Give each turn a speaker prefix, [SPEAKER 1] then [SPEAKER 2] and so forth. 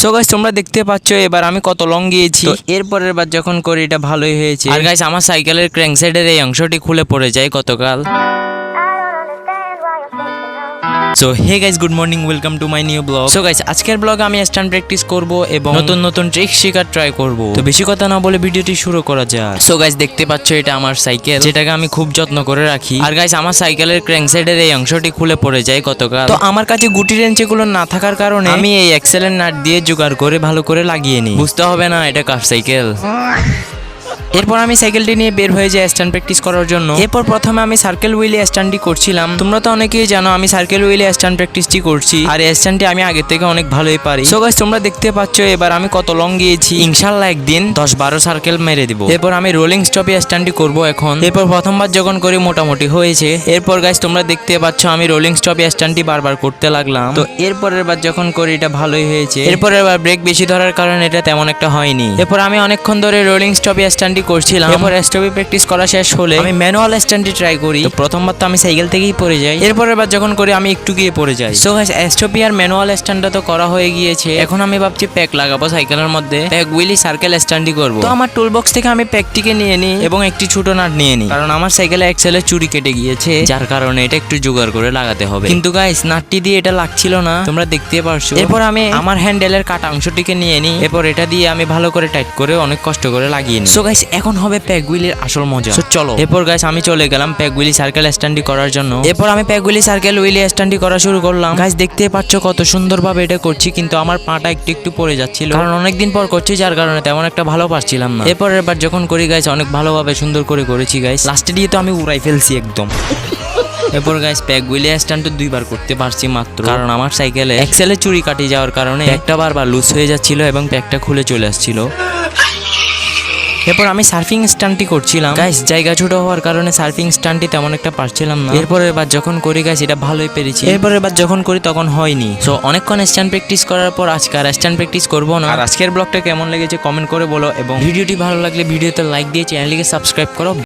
[SPEAKER 1] So guys তোমরা দেখতে পাচ্ছ এবার আমি কত লং গিয়েছি। তো এরপরের বার যখন করি এটা ভালোই হয়েছে। আর গাইস আমার সাইকেলের ক্র্যাঙ্ক সাইডের এই অংশটি খুলে পড়ে যায় গতকাল। So hey guys good morning, welcome to my new blog. So guys আজকের ব্লগে আমি স্ট্যান্ড প্র্যাকটিস করব এবং নতুন নতুন ট্রিক শেখার ট্রাই করব। তো বেশি কথা না বলে ভিডিওটি শুরু করা যাক। সো গাইস দেখতে পাচ্ছ এটা আমার সাইকেল, যেটাকে আমি খুব যত্ন করে রাখি। আর গাইস আমার সাইকেলের ক্র্যাঙ্ক সাইডের এই অংশটি খুলে পড়ে যায় গতকাল। তো আমার কাছে গুটি রেঞ্চ এগুলো না থাকার কারণে আমি এই এক্সেলের নাট দিয়ে জোগাড় করে ভালো করে লাগিয়ে নিই। বুঝতে হবে না এটা কার সাইকেল। এরপর আমি সাইকেলটি নিয়ে বের হয়ে যাই স্ট্যান্ড প্র্যাকটিস করার জন্য। এরপর প্রথমে আমি সার্কেল হুইলে স্ট্যান্ডটি করছিলাম। তোমরা তো অনেকেই জানো আমি সার্কেল হুইলে স্ট্যান্ড প্র্যাকটিসটি করছি, আর এই স্ট্যান্ডটি আমি আগে থেকে অনেক ভালোই পারি। সো গাইস তোমরা দেখতে পাচ্ছ এবার আমি কত লং গিয়েছি। ইনশাআল্লাহ একদিন 10-12 সার্কেল মেরে দিব। এরপর আমি রোলিং স্টপে স্ট্যান্ডটি করব এখন। এরপর প্রথমবার যখন করি মোটামুটি হয়েছে। এরপর গাইস তোমরা দেখতে পাচ্ছ আমি রোলিং স্টপে স্ট্যান্ডটি বারবার করতে লাগলাম। তো এরপরের বার যখন করি এটা ভালোই হয়েছে। এরপরের বার ব্রেক বেশি ধরার কারণে এটা তেমন একটা হয়নি। এরপর আমি অনেকক্ষণ ধরে রোলিং স্টপে স্ট্যান্ডটি করছিলাম। এরপর স্টপে প্র্যাকটিস করা শেষ হলে আমি ম্যানুয়াল স্ট্যান্ডটি ট্রাই করি। তো প্রথমবার তো আমি সাইকেল থেকেই পড়ে যাই। এরপরের বার যখন করি আমি একটু গিয়ে পড়ে যাই। সো গাইস স্টপে আর ম্যানুয়াল স্ট্যান্ডটা তো করা হয়ে গিয়েছে। এখন আমি ভাবছি প্যাক লাগাবো সাইকেলের মধ্যে। প্যাক হুইলি সার্কেল স্ট্যান্ডই করব। তো আমার টুল বক্স থেকে আমি প্যাকটিকে নিয়ে নিই এবং একটি ছোট নাট নিয়ে নিই, কারণ আমার সাইকেলে এক্সেলের চুরি কেটে গিয়েছে, যার কারণে এটা একটু জোগাড় করে লাগাতে হবে। কিন্তু গাইস নাটটি দিয়ে এটা লাগছিল না, তোমরা দেখতে পারছো। এরপর আমি আমার হ্যান্ডেলের কাটা অংশটিকে নিয়ে নিই। এরপর এটা দিয়ে আমি ভালো করে টাইট করে অনেক কষ্ট করে লাগিয়ে নিই। সো গাইস এখন হবে প্যাক হুইলের আসল মজা। সো চলো। এরপর গাইস আমি চলে গেলাম প্যাক হুইলি সার্কেল স্ট্যান্ডি করার জন্য। এরপর আমি প্যাক হুইলি সার্কেল হুইলি স্ট্যান্ডি করা শুরু করলাম। গাইস দেখতে পাচ্ছ কত সুন্দরভাবে এটা করছি, কিন্তু আমার পাটা একটু একটু পড়ে যাচ্ছিল, কারণ অনেকদিন পর করছি, যার কারণে তেমন একটা ভালো পারছিলাম না। এরপর এবার যখন করি গাইস অনেক ভালোভাবে সুন্দর করে করেছি গাইস। লাস্টে দিয়ে তো আমি উড়াই ফেলছি একদম। এরপর গাইস প্যাক হুইলি স্ট্যান্ড তো 2 বার করতে পারছি মাত্র, কারণ আমার সাইকেলে এক্সেলে চুরি কাটে যাওয়ার কারণে প্যাকটা বারবার লুজ হয়ে যাচ্ছিল এবং প্যাকটা খুলে চলে আসছিল। এরপর আমি সার্ফিং স্ট্যান্ডটি করছিলাম। গাইস জায়গা ছোট হওয়ার কারণে সার্ফিং স্ট্যান্ডটি তেমন একটা পারছিলাম না। এরপরের বার যখন করি গাইস এটা ভালোই পেরেছি। এরপরের বার যখন করি তখন হয়নি। সো অনেকক্ষণ স্ট্যান্ড প্র্যাকটিস করার পর আজকে আর স্ট্যান্ড প্র্যাকটিস করবো না। আর আজকের ব্লগটা কেমন লেগেছে কমেন্ট করে বলো, এবং ভিডিওটি ভালো লাগলে ভিডিওতে লাইক দিয়ে চ্যানেলটিকে সাবস্ক্রাইব করো।